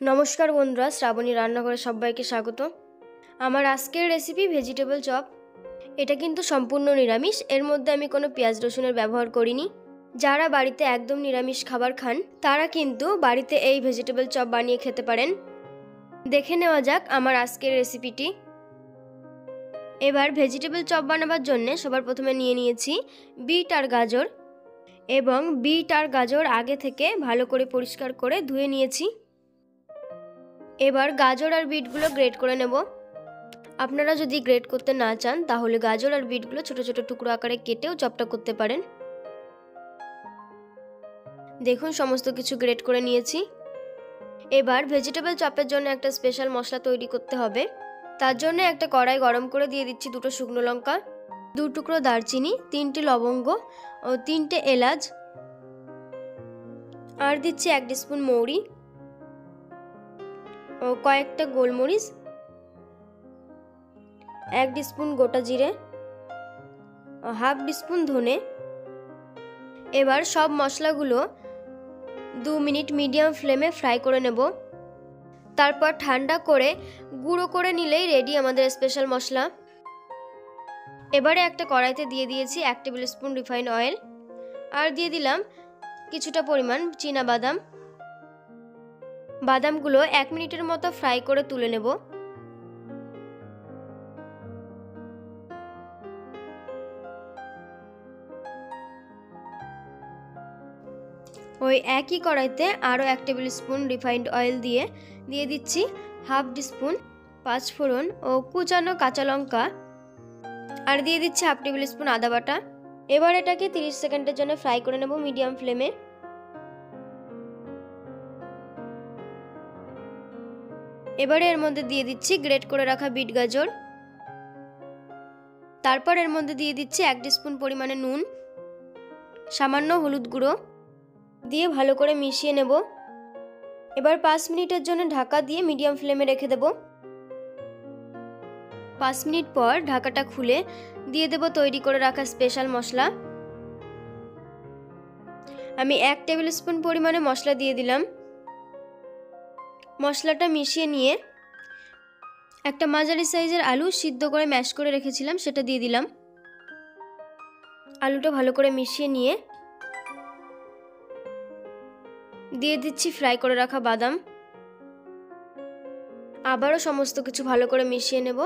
নমস্কার বন্ধুরা, শ্রাবণী রান্নাঘরে সবাইকে স্বাগত। আমার আজকের রেসিপি ভেজিটেবল চপ। এটা কিন্তু সম্পূর্ণ নিরামিষ, এর মধ্যে আমি কোনো পেঁয়াজ রসুনের ব্যবহার করিনি। যারা বাড়িতে একদম নিরামিষ খাবার খান তারা কিন্তু বাড়িতে এই ভেজিটেবল চপ বানিয়ে খেতে পারেন। দেখে নেওয়া যাক আমার আজকের রেসিপিটি। এবার ভেজিটেবল চপ বানাবার জন্য সবার প্রথমে নিয়ে নিয়েছি বিট আর গাজর, এবং বিট আর গাজর আগে থেকে ভালো করে পরিষ্কার করে ধুয়ে নিয়েছি। এবার গাজর আর বিটগুলো গ্রেট করে নেব। আপনারা যদি গ্রেট করতে না চান তাহলে গাজর আর বিটগুলো ছোট ছোট টুকরো আকারে কেটেও চপটা করতে পারেন। দেখুন সমস্ত কিছু গ্রেট করে নিয়েছি। এবার ভেজিটেবল চপের জন্য একটা স্পেশাল মশলা তৈরি করতে হবে। তার জন্য একটা কড়াই গরম করে দিয়ে দিচ্ছি 2টো শুকনো লঙ্কা, 2 টুকরো দারচিনি, 3টে লবঙ্গ ও 3টে এলাচ, আর দিচ্ছি 1 টিস্পুন মৌরি ও কয়েকটা গোলমরিচ, 1 টিস্পুন গোটা জিরে ও হাফ টিস্পুন ধনে। এবার সব মশলাগুলো 2 মিনিট মিডিয়াম ফ্লেমে ফ্রাই করে নেব। তারপর ঠান্ডা করে গুঁড়ো করে নিলেই রেডি আমাদের স্পেশাল মশলা। এবারে একটা কড়াইতে দিয়ে দিয়েছি 1 টেবিল স্পুন রিফাইন্ড অয়েল, আর দিয়ে দিলাম কিছুটা পরিমাণ চীনা বাদাম। বাদামগুলো 1 মিনিটের মতো ফ্রাই করে তুলে নেব। ওই একই কড়াইতে আরও 1 টেবিল স্পুন রিফাইন্ড অয়েল দিয়ে দিচ্ছি হাফ টিস্পুন পাঁচফোড়ন ও কুচানো কাঁচা লঙ্কা, আর দিয়ে দিচ্ছি হাফ টেবিল স্পুন আদা বাটা। এবার এটাকে 30 সেকেন্ডের জন্য ফ্রাই করে নেব মিডিয়াম ফ্লেমে। এবারে এর মধ্যে দিয়ে দিচ্ছি গ্রেট করে রাখা বিট গাজর। তারপর এর মধ্যে দিয়ে দিচ্ছি 1 টিস্পুন পরিমাণে নুন, সামান্য হলুদ গুঁড়ো দিয়ে ভালো করে মিশিয়ে নেব। এবার 5 মিনিটের জন্য ঢাকা দিয়ে মিডিয়াম ফ্লেমে রেখে দেব। 5 মিনিট পর ঢাকাটা খুলে দিয়ে দেব তৈরি করে রাখা স্পেশাল মশলা। আমি 1 টেবিল স্পুন পরিমাণে মশলা দিয়ে দিলাম। মশলাটা মিশিয়ে নিয়ে একটা মাঝারি সাইজের আলু সিদ্ধ করে ম্যাশ করে রেখেছিলাম সেটা দিয়ে দিলাম। আলুটা ভালো করে মিশিয়ে নিয়ে দিয়ে দিচ্ছি ফ্রাই করে রাখা বাদাম। আবারও সমস্ত কিছু ভালো করে মিশিয়ে নেব।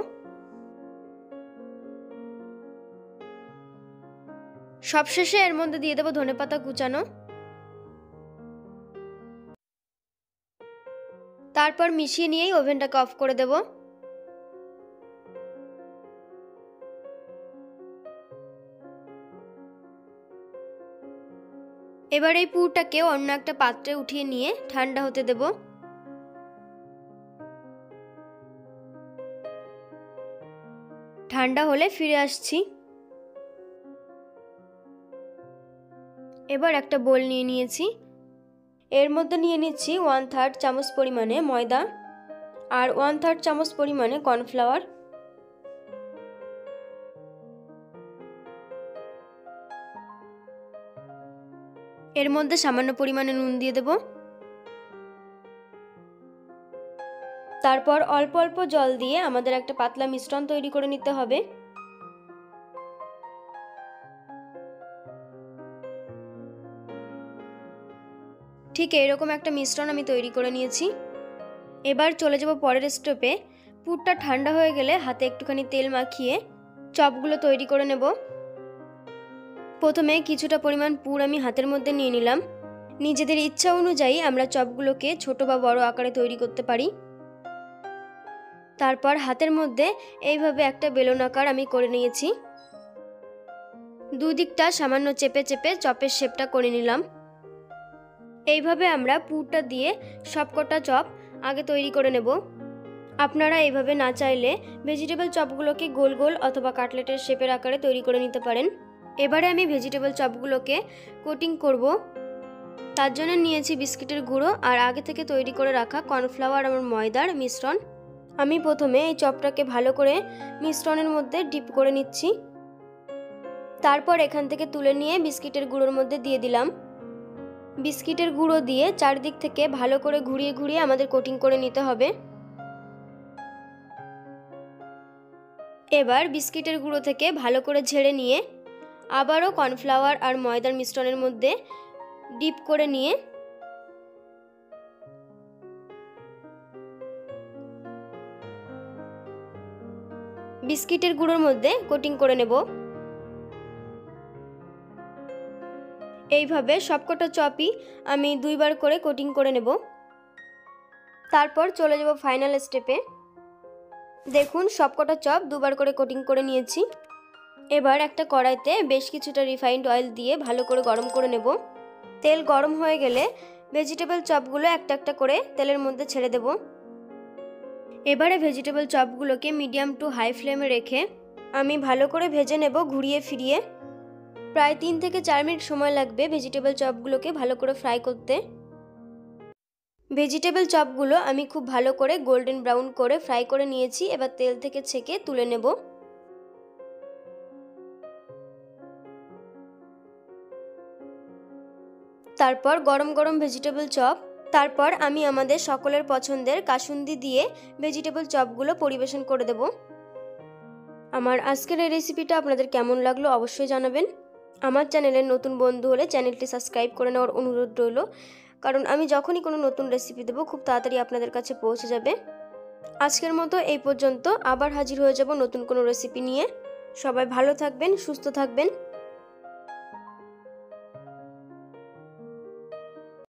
সবশেষে এর মধ্যে দিয়ে দেব ধনেপাতা কুচানো। তারপর মিশিয়ে নিয়েই ওভেনটাকে অফ করে দেব। এবার এই পুরটাকে অন্য একটা পাত্রে উঠিয়ে নিয়ে ঠান্ডা হতে দেব। ঠান্ডা হলে ফিরে আসছি। এবার একটা বোল নিয়ে নিয়েছি, এর মধ্যে নিয়ে নিচ্ছি 1/3 চামচ পরিমাণে ময়দা আর 1/3 চামচ পরিমাণে কর্নফ্লাওয়ার। এর মধ্যে সামান্য পরিমাণে নুন দিয়ে দেব। তারপর অল্প অল্প জল দিয়ে আমাদের একটা পাতলা মিশ্রণ তৈরি করে নিতে হবে। ঠিক এইরকম একটা মিশ্রণ আমি তৈরি করে নিয়েছি। এবার চলে যাব পরের স্টেপে। পুরটা ঠান্ডা হয়ে গেলে হাতে একটুখানি তেল মাখিয়ে চপগুলো তৈরি করে নেব। প্রথমে কিছুটা পরিমাণ পুর আমি হাতের মধ্যে নিয়ে নিলাম। নিজেদের ইচ্ছা অনুযায়ী আমরা চপগুলোকে ছোট বা বড় আকারে তৈরি করতে পারি। তারপর হাতের মধ্যে এইভাবে একটা বেলুন আকার আমি করে নিয়েছি। দুদিকটা সামান্য চেপে চেপে চপের শেপটা করে নিলাম। এইভাবে আমরা পুরটা দিয়ে সবকটা চপ আগে তৈরি করে নেব। আপনারা এইভাবে না চাইলে ভেজিটেবল চপগুলোকে গোল গোল অথবা কাটলেটের শেপের আকারে তৈরি করে নিতে পারেন। এবারে আমি ভেজিটেবল চপগুলোকে কোটিং করব। তার জন্য নিয়েছি বিস্কিটের গুঁড়ো আর আগে থেকে তৈরি করে রাখা কর্নফ্লাওয়ার আর ময়দার মিশ্রণ। আমি প্রথমে এই চপটাকে ভালো করে মিশ্রণের মধ্যে ডিপ করে নিচ্ছি। তারপর এখান থেকে তুলে নিয়ে বিস্কিটের গুঁড়োর মধ্যে দিয়ে দিলাম। বিস্কিটের গুঁড়ো দিয়ে চারদিক থেকে ভালো করে ঘুরিয়ে ঘুরিয়ে আমাদের কোটিং করে নিতে হবে। এবার বিস্কিটের গুঁড়ো থেকে ভালো করে ঝেড়ে নিয়ে আবারও কর্নফ্লাওয়ার আর ময়দার মিশ্রণের মধ্যে ডিপ করে নিয়ে বিস্কিটের গুঁড়োর মধ্যে কোটিং করে নেব। এইভাবে সবকটা চপই আমি 2 বার করে কোটিং করে নেব। তারপর চলে যাব ফাইনাল স্টেপে। দেখুন সবকটা চপ 2 বার করে কোটিং করে নিয়েছি। এবার একটা কড়াইতে বেশ কিছুটা রিফাইন্ড অয়েল দিয়ে ভালো করে গরম করে নেব। তেল গরম হয়ে গেলে ভেজিটেবল চপগুলো একটা একটা করে তেলের মধ্যে ছেড়ে দেব। এবারে ভেজিটেবল চপগুলোকে মিডিয়াম টু হাই ফ্লেমে রেখে আমি ভালো করে ভেজে নেব ঘুরিয়ে ফিরিয়ে। প্রায় 3 থেকে 4 মিনিট সময় লাগবে ভেজিটেবল চপগুলোকে ভালো করে ফ্রাই করতে। ভেজিটেবল চপগুলো আমি খুব ভালো করে গোল্ডেন ব্রাউন করে ফ্রাই করে নিয়েছি। এবার তেল থেকে ছেঁকে তুলে নেব। তারপর গরম গরম ভেজিটেবল চপ, তারপর আমি আমাদের সকলের পছন্দের কাসুন্দি দিয়ে ভেজিটেবল চপগুলো পরিবেশন করে দেব। আমার আজকের এই রেসিপিটা আপনাদের কেমন লাগলো অবশ্যই জানাবেন। আমার চ্যানেলের নতুন বন্ধু হলে চ্যানেলটি সাবস্ক্রাইব করে নেওয়ার অনুরোধ রইল, কারণ আমি যখনই কোনো নতুন রেসিপি দেবো খুব তাড়াতাড়ি আপনাদের কাছে পৌঁছে যাবে। আজকের মতো এই পর্যন্ত, আবার হাজির হয়ে যাব নতুন কোনো রেসিপি নিয়ে। সবাই ভালো থাকবেন, সুস্থ থাকবেন।